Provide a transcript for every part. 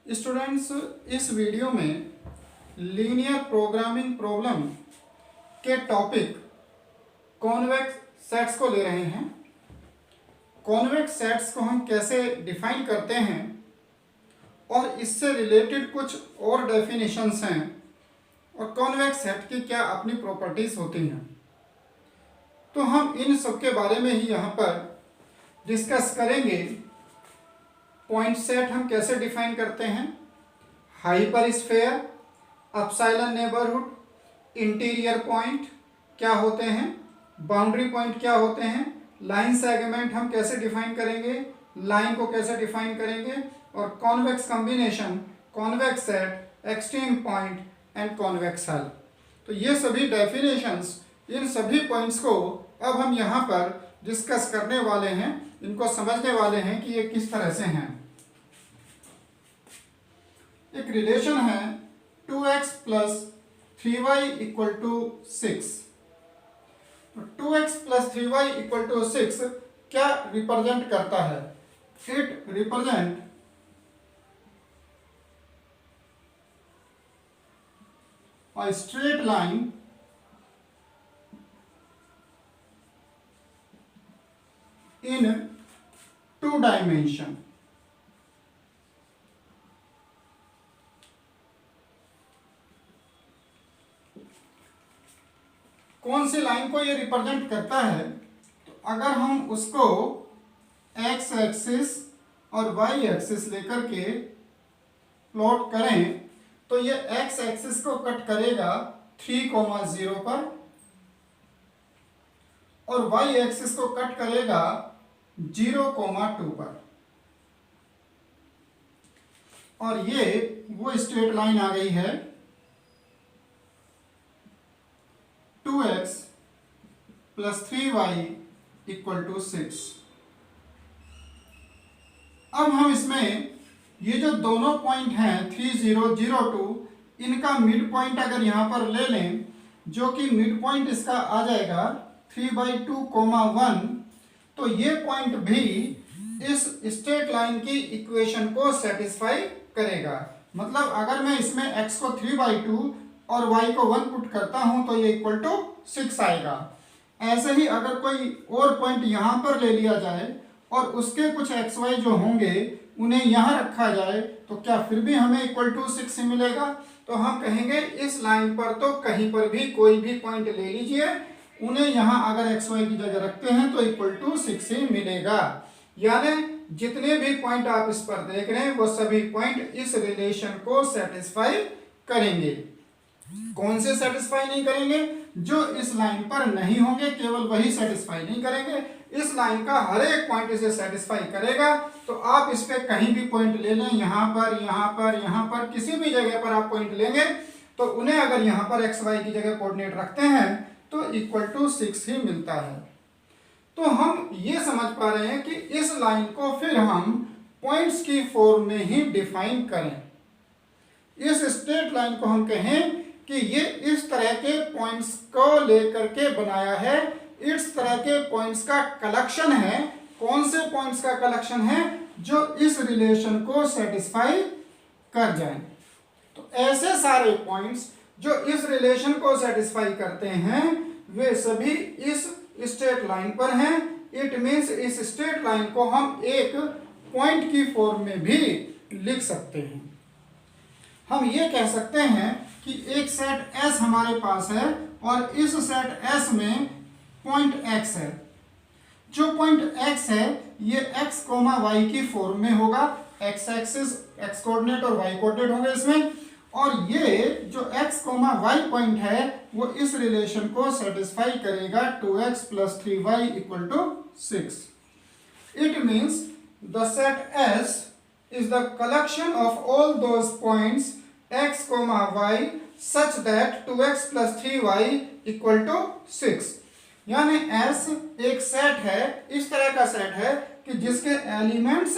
Students, इस video में linear programming problem के टॉपिक कॉन्वेक्स सेट्स को ले रहे हैं। कॉन्वेक्स सेट्स को हम कैसे डिफाइन करते हैं और इससे रिलेटेड कुछ और डेफिनेशंस हैं और कॉन्वेक्स सेट की क्या अपनी प्रॉपर्टीज होती हैं, तो हम इन सब के बारे में ही यहाँ पर डिस्कस करेंगे। पॉइंट सेट हम कैसे डिफाइन करते हैं, hyper sphere, epsilon neighbourhood, interior point क्या होते हैं, बाउंड्री पॉइंट क्या होते हैं, लाइन सेगमेंट हम कैसे डिफाइन करेंगे, लाइन को कैसे डिफाइन करेंगे, और convex combination, convex set, extreme point and convex हल। तो ये सभी डेफिनेशंस, इन सभी पॉइंट्स को अब हम यहाँ पर डिस्कस करने वाले हैं, इनको समझने वाले हैं कि ये किस तरह से हैं। एक रिलेशन है 2x plus 3y equal to 6। 2x plus 3y equal to 6 क्या रिप्रेजेंट करता है? It represent a straight line in 2 dimension। कौन सी लाइन को ये रिप्रेजेंट करता है? तो अगर हम उसको x एक्सिस और y एक्सिस लेकर के प्लॉट करें तो ये x एक्सिस को कट करेगा 3,0 पर और y एक्सिस को कट करेगा 0,2 पर, और ये वो स्ट्रेट लाइन आ गई है 2x plus 3y equal to 6। अब हम इसमें ये जो दोनों पॉइंट हैं 3, 0, 0, 2, इनका मिड पॉइंट अगर यहाँ पर ले लें, जो कि मिड पॉइंट इसका आ जाएगा 3/2, 1, तो ये पॉइंट भी इस स्ट्रेट लाइन की इक्वेशन को सेटिस्फाई करेगा। मतलब अगर मैं इसमें x को 3/2 और y को 1 पुट करता हूं तो ये इक्वल टू 6 आएगा। ऐसे ही अगर कोई और पॉइंट यहाँ पर ले लिया जाए और उसके कुछ एक्स वाई जो होंगे उन्हें यहाँ रखा जाए तो क्या फिर भी हमें इक्वल टू 6 ही मिलेगा? तो हम कहेंगे इस लाइन पर तो कहीं पर भी कोई भी पॉइंट ले लीजिए, उन्हें यहाँ अगर एक्स वाई की जगह रखते हैं तो इक्वल टू 6 ही मिलेगा। यानी जितने भी पॉइंट आप इस पर देख रहे हैं वो सभी पॉइंट इस रिलेशन को सेटिस्फाई करेंगे। कौन से सेटिस्फाई नहीं करेंगे? जो इस लाइन पर नहीं होंगे केवल वही सेटिस्फाई नहीं करेंगे। इस लाइन का हर एक पॉइंट इसे सेटिस्फाई करेगा। तो आप इस पे कहीं भी पॉइंट ले लें, यहाँ पर, यहाँ पर, यहाँ पर, किसी भी जगह पर आप पॉइंट लेंगे तो उन्हें अगर यहाँ पर एक्स वाई की जगह कोऑर्डिनेट रखते हैं तो इक्वल टू 6 ही मिलता है। तो हम ये समझ पा रहे हैं कि इस लाइन को फिर हम पॉइंट्स की फॉर्म में ही डिफाइन करें। इस स्ट्रेट लाइन को हम कहें कि ये इस तरह के पॉइंट्स को लेकर के बनाया है, इस तरह के पॉइंट्स का कलेक्शन है। कौन से पॉइंट्स का कलेक्शन है? जो इस रिलेशन को सेटिस्फाई कर जाएं। तो ऐसे सारे पॉइंट्स जो इस रिलेशन को सेटिस्फाई करते हैं वे सभी इस स्ट्रेट लाइन पर हैं। इट मीन्स इस स्ट्रेट लाइन को हम एक पॉइंट की फॉर्म में भी लिख सकते हैं। हम ये कह सकते हैं कि एक सेट S हमारे पास है और इस सेट S में पॉइंट X है। जो पॉइंट X है ये x, y की फॉर्म में होगा। x एक्सिस, x कोऑर्डिनेट और y कोऑर्डिनेट होंगे इसमें, और ये जो x, y पॉइंट है वो इस रिलेशन को सेटिस्फाई करेगा 2x plus 3y equal to 6। It means the set S is the collection of all those points x, y such that 2x plus 3y equal to 6। यानी S एक set है, इस तरह का सेट है कि जिसके एलिमेंट्स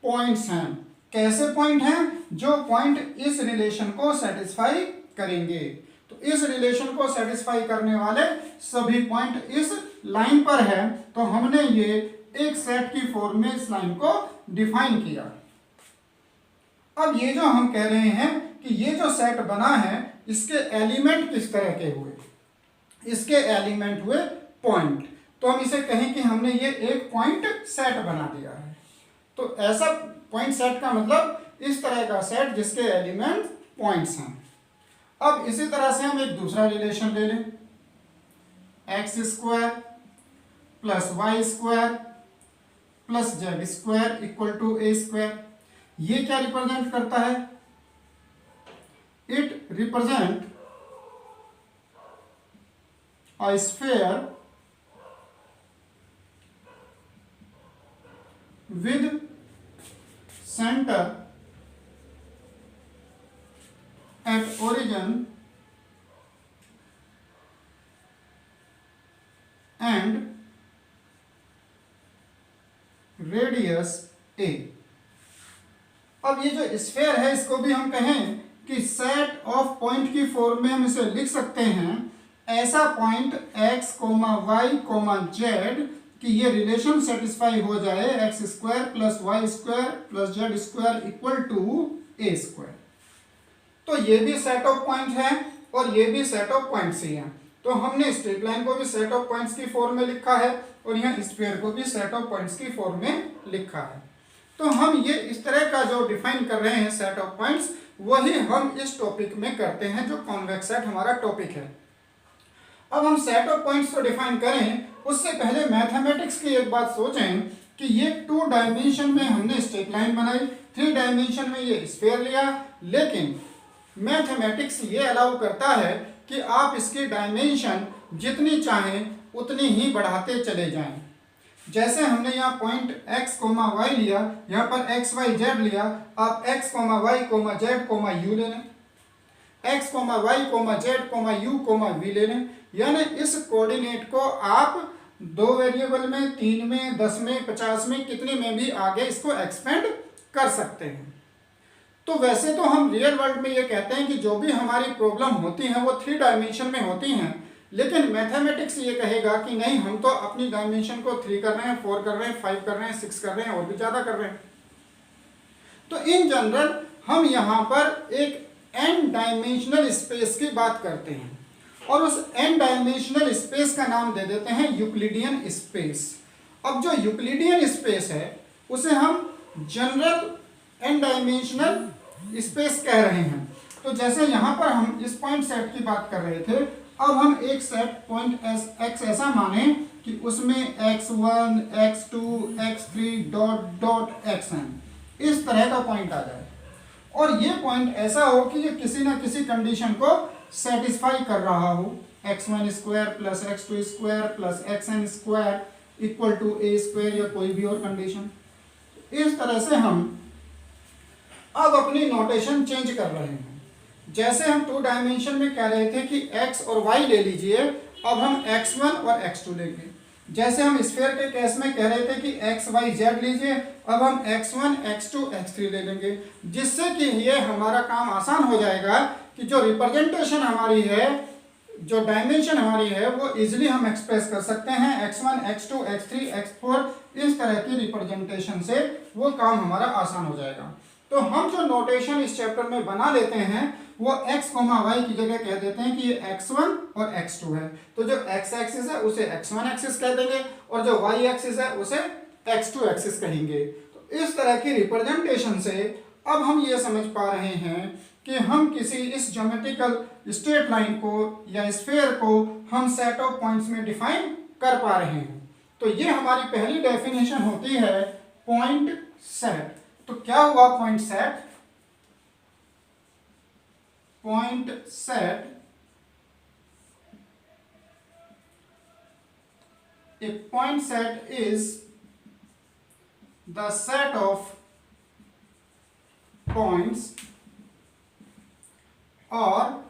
पॉइंट्स हैं। कैसे पॉइंट हैं? जो पॉइंट इस रिलेशन को सेटिस्फाई करेंगे। तो इस रिलेशन को सेटिस्फाई करने वाले सभी पॉइंट इस लाइन पर है। तो हमने ये एक सेट की फॉर्म में इस लाइन को डिफाइन किया। अब ये जो हम कह रहे हैं कि ये जो सेट बना है इसके एलिमेंट किस तरह के हुए, इसके एलिमेंट हुए पॉइंट। तो हम इसे कहें कि हमने ये एक पॉइंट सेट बना दिया है। तो ऐसा पॉइंट सेट का मतलब इस तरह का सेट जिसके एलिमेंट पॉइंट्स हैं। अब इसी तरह से हम एक दूसरा रिलेशन ले लें, x square plus y square plus z square equal to a square. ये क्या रिप्रेजेंट करता है? It represent a sphere with center at origin and radius a। अब ये जो स्फीयर है इसको भी हम कहें कि सेट ऑफ पॉइंट की फॉर्म में हम इसे लिख सकते हैं, ऐसा पॉइंट x, y, z कि ये रिलेशन सेटिस्फाई हो जाए x square plus y square plus z square equal to a square. तो ये भी सेट ऑफ पॉइंट है और ये भी सेट ऑफ पॉइंट्स ही हैं। तो हमने स्ट्रेट लाइन को भी सेट ऑफ पॉइंट्स की फॉर्म में लिखा है और यहाँ स्फीयर को भी सेट ऑफ पॉइंट्स की फॉर्म में लिखा है। तो हम ये इस तरह का जो डिफाइन कर रहे हैं सेट ऑफ पॉइंट्स, वही हम इस टॉपिक में करते हैं जो कॉन्वेक्स सेट हमारा टॉपिक है। अब हम सेट ऑफ पॉइंट्स को डिफाइन करें उससे पहले मैथमेटिक्स की एक बात सोचें कि ये 2 डायमेंशन में हमने स्ट्रेट लाइन बनाई, 3 डायमेंशन में ये स्फीयर लिया, लेकिन मैथमेटिक्स ये अलाउ करता है कि आप इसकी डायमेंशन जितनी चाहें उतनी ही बढ़ाते चले जाएं। जैसे हमने यहाँ पॉइंट x, y लिया, यहाँ पर x, y, z लिया, आप x, y, z, u ले लें, x, y, z, u, v ले लें। यानी इस कोऑर्डिनेट को आप 2 वेरिएबल में, 3 में, 10 में, 50 में, कितने में भी आगे इसको एक्सपेंड कर सकते हैं। तो वैसे तो हम रियल वर्ल्ड में ये कहते हैं कि जो भी हमारी प्रॉब्लम होती हैं वो 3 डायमेंशन में होती हैं, लेकिन मैथमेटिक्स ये कहेगा कि नहीं, हम तो अपनी डायमेंशन को 3 कर रहे हैं, 4 कर रहे हैं, 5 कर रहे हैं, 6 कर रहे हैं और भी ज़्यादा कर रहे हैं। तो इन जनरल हम यहाँ पर एक n डायमेंशनल स्पेस की बात करते हैं और उस n डायमेंशनल स्पेस का नाम दे देते हैं यूक्लिडियन स्पेस। अब जो यूक्लिडियन स्पेस है उसे हम जनरल n डायमेंशनल स्पेस कह रहे हैं। तो जैसे यहाँ पर हम इस पॉइंट सेट की बात कर रहे थे, अब हम एक सेट पॉइंट x ऐसा माने कि उसमें x1, x2, x3 dot dot xn इस तरह का पॉइंट आ जाए और ये पॉइंट ऐसा हो कि ये किसी ना किसी कंडीशन को सेटिस्फाई कर रहा हो, x1 square plus x2 square plus xn square equal to a square या कोई भी और कंडीशन। इस तरह से हम अब अपनी नोटेशन चेंज कर रहे हैं। जैसे हम 2 डायमेंशन में कह रहे थे कि x और y ले लीजिए, अब हम x1 और x2 लेंगे। जैसे हम स्फीयर के केस में कह रहे थे कि x, y, z लीजिए, अब हम x1, x2, x3 ले लेंगे, जिससे कि ये हमारा काम आसान हो जाएगा कि जो रिप्रेजेंटेशन हमारी है, जो डायमेंशन हमारी है, वो इजीली हम एक्सप्रेस कर सकते हैं। x1, x2, x3, x4 इस तरह की रिप्रेजेंटेशन से वो काम हमारा आसान हो जाएगा। तो हम जो नोटेशन इस चैप्टर में बना लेते हैं वो x, y की जगह कह देते हैं कि ये x1 और x2 है। तो जो x एक्सिस है उसे x1 एक्सिस कह देंगे और जो y एक्सिस है उसे x2 एक्सिस कहेंगे। तो इस तरह की रिप्रेजेंटेशन से अब हम ये समझ पा रहे हैं कि हम किसी इस ज्योमेट्रिकल स्ट्रेट लाइन को या स्फीयर को हम सेट ऑफ पॉइंट्स में डिफाइन कर पा रहे हैं। तो ये हमारी पहली डेफिनेशन होती है पॉइंट सेट। तो क्या हुआ point set? Point set, a point set is the set of points or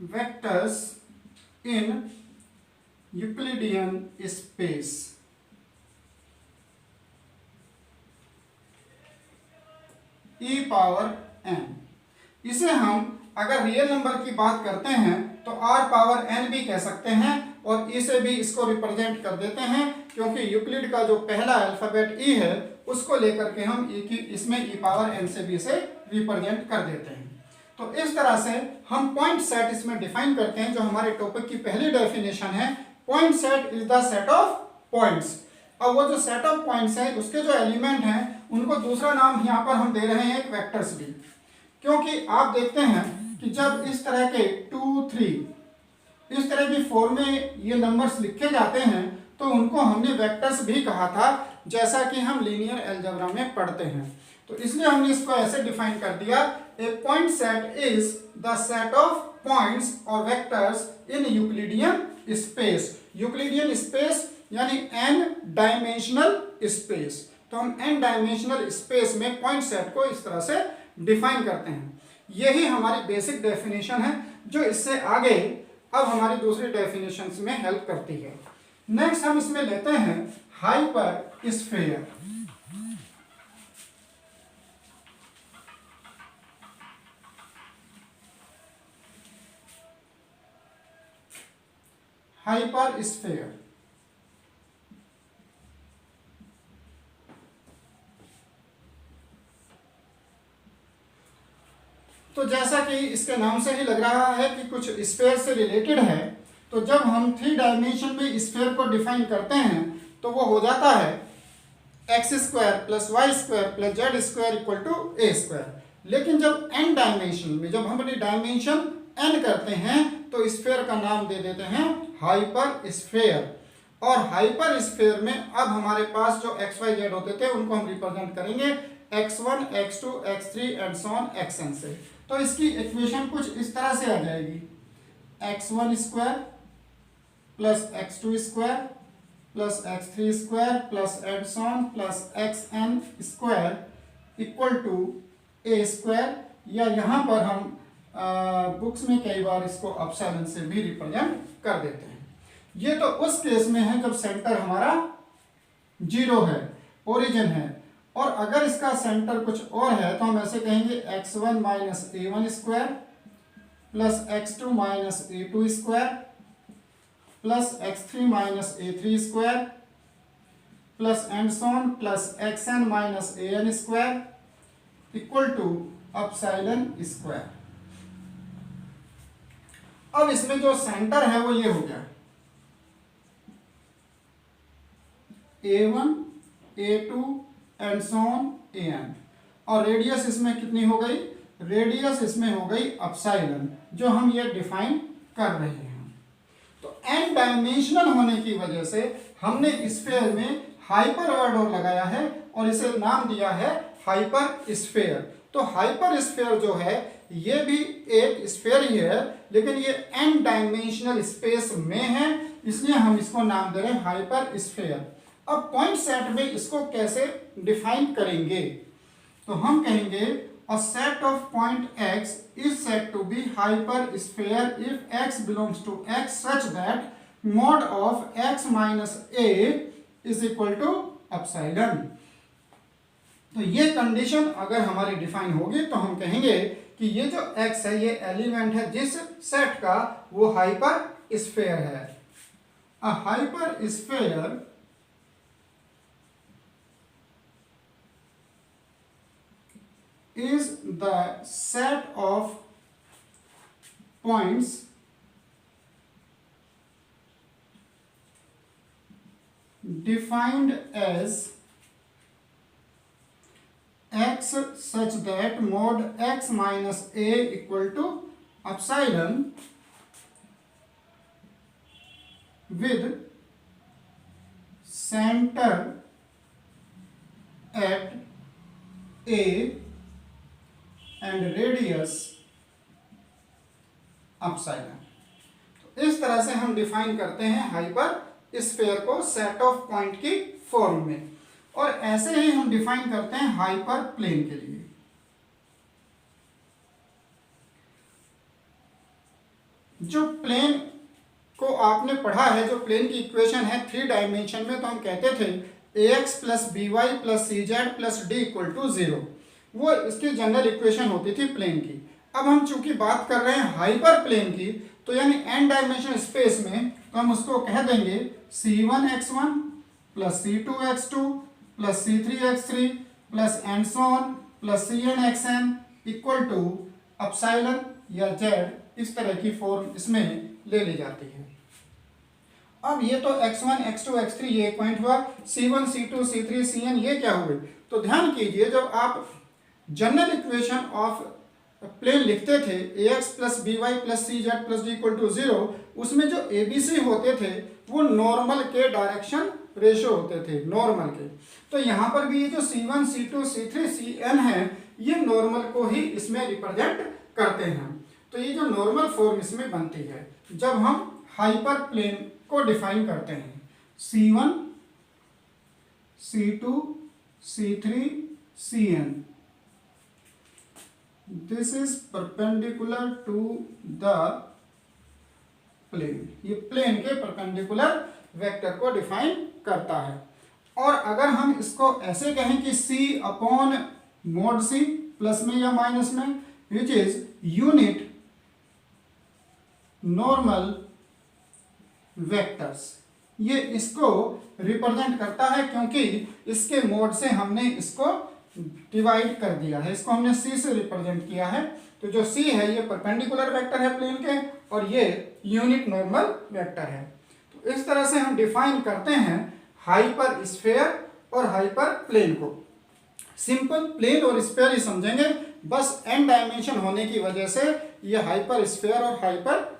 vectors in Euclidean space। e power n। इसे हम अगर रियल नंबर की बात करते हैं तो r पावर n भी कह सकते हैं और e से भी इसको रिप्रेजेंट कर देते हैं, क्योंकि यूक्लिड का जो पहला अल्फाबेट e है उसको लेकर के हम e की इसमें e पावर n से भी इसे रिप्रेजेंट कर देते हैं। तो इस तरह से हम पॉइंट सेट इसमें डिफाइन करते हैं। जो हमारे टॉपिक की पहली डेफिनेशन है, point set is the set of points. अब वो जो सेट ऑफ पॉइंट्स है उसके जो एलिमेंट हैं उनको दूसरा नाम यहाँ पर हम दे रहे हैं एक वेक्टर्स भी, क्योंकि आप देखते हैं कि जब इस तरह के 2, 3 इस तरह की फॉर्म में ये नंबर्स लिखे जाते हैं तो उनको हमने वेक्टर्स भी कहा था, जैसा कि हम लीनियर अलजेब्रा में पढ़ते हैं। तो इसलिए हमने इसको ऐसे डिफाइन कर दिया, a point set is the set of points और vectors in Euclidean space. Euclidean space यानी n डायमेंशनल स्पेस। तो हम n डायमेंशनल स्पेस में पॉइंट सेट को इस तरह से डिफाइन करते हैं। यही हमारी बेसिक डेफिनेशन है जो इससे आगे अब हमारी दूसरी डेफिनेशंस में हेल्प करती है। नेक्स्ट हम इसमें लेते हैं हाइपर स्फीयर। हाइपर स्फीयर तो जैसा कि इसके नाम से ही लग रहा है कि कुछ स्फीयर से रिलेटेड है। तो जब हम 3 डायमेंशन में स्फीयर को डिफाइन करते हैं तो वो हो जाता है x² + y² + z² = a²। लेकिन जब n डायमेंशन में जब हम अपनी डायमेंशन n करते हैं तो स्फीयर का नाम दे देते हैं हाइपर स्फीयर। और हाइपर स्फीयर में अब हमारे पास जो x, y, z होते थे उनको हम रिप्रेजेंट करेंगे x1, x2, x3 and so on xn से। तो इसकी इक्वेशन कुछ इस तरह से आ जाएगी, x1² + x2² + x3² + and so on xn² = a², या यहाँ पर हम बुक्स में कई बार इसको एप्सिलॉन से भी रिप्रेजेंट कर देते हैं। ये तो उस केस में है जब सेंटर हमारा 0 है, ओरिजिन है। और अगर इसका सेंटर कुछ और है तो हम ऐसे कहेंगे x1 - a1² + x2 - a2² + x3 - a3² and so on xn - an² = ε²। अब इसमें जो सेंटर है वो ये हो गया a1, a2 and so on an। और रेडियस इसमें कितनी हो गई? रेडियस इसमें हो गई एप्सिलॉन, जो हम ये डिफाइन कर रहे हैं। तो n डायमेंशनल होने की वजह से हमने स्फीयर में हाइपर वर्ड और लगाया है और इसे नाम दिया है हाइपर स्फीयर। तो हाइपर स्फीयर जो है ये भी एक स्फीयर ही है, लेकिन ये n डायमेंशनल स्पेस में है, इसलिए हम इसको नाम दे रहे हैं हाइपर स्फीयर। अब पॉइंट सेट में इसको कैसे डिफाइन करेंगे? तो हम कहेंगे a set of point x is said to be hyper sphere if x belongs to x such that mod of x - a is equal to epsilon. तो ये कंडीशन अगर हमारी डिफाइन होगी तो हम कहेंगे कि ये जो x है ये एलिमेंट है जिस सेट का, वो हाइपर स्फीयर है। A hyper sphere is the set of points defined as x such that mod x minus a equal to epsilon with center at a and radius epsilon. तो इस तरह से हम डिफाइन करते हैं हाइपर स्फीयर को set of point की form में। और ऐसे ही हम डिफाइन करते हैं हाइपर प्लेन के लिए। जो प्लेन को आपने पढ़ा है, जो प्लेन की इक्वेशन है 3 डायमेंशन में, तो हम कहते थे ax + by + cz + d = 0। वो इसकी जनरल इक्वेशन होती थी प्लेन की। अब हम चूंकि बात कर रहे हैं हाइपर प्लेन की, तो यानी n डायमेंशन स्पेस में, तो हम उसको कह देंगे c1x1 + c2x2 प्लस C3x3 प्लस and so on plus Cnxn equal to epsilon या z, इस तरह की फॉर्म इसमें ले ली जाती है। अब ये तो x1 x2 x3 ये पॉइंट हुआ, C1 C2 C3 Cn ये क्या हुए? तो ध्यान कीजिए, जब आप जनरल इक्वेशन ऑफ प्लेन लिखते थे ax plus by plus cz plus d equal to 0, उसमें जो abc होते थे वो नॉर्मल के डायरेक्शन रेशो होते थे, नॉर्मल के। तो यहाँ पर भी ये जो C1 C2 C3 Cn है ये नॉर्मल को ही इसमें रिप्रेजेंट करते हैं। तो ये जो नॉर्मल फॉर्म इसमें बनती है जब हम हाइपर प्लेन को डिफाइन करते हैं, C1 C2 C3 Cn, this is perpendicular to the plane, ये प्लेन के परपेंडिकुलर वेक्टर को डिफाइन करता है। और अगर हम इसको ऐसे कहें कि C upon mode C plus में या माइनस में, which is unit normal vectors, ये इसको रिप्रेजेंट करता है क्योंकि इसके मोड से हमने इसको डिवाइड कर दिया है, इसको हमने C से रिप्रेजेंट किया है। तो जो C है ये परपेंडिकुलर वेक्टर है प्लेन के और ये यूनिट नॉर्मल वेक्टर है। तो इस तरह से हम डिफाइन करते हैं हाइपर स्फीयर और हाइपर प्लेन को। सिंपल प्लेन और स्फीयर ही समझेंगे, बस n डायमेंशन होने की वजह से ये हाइपर स्फीयर और हाइपर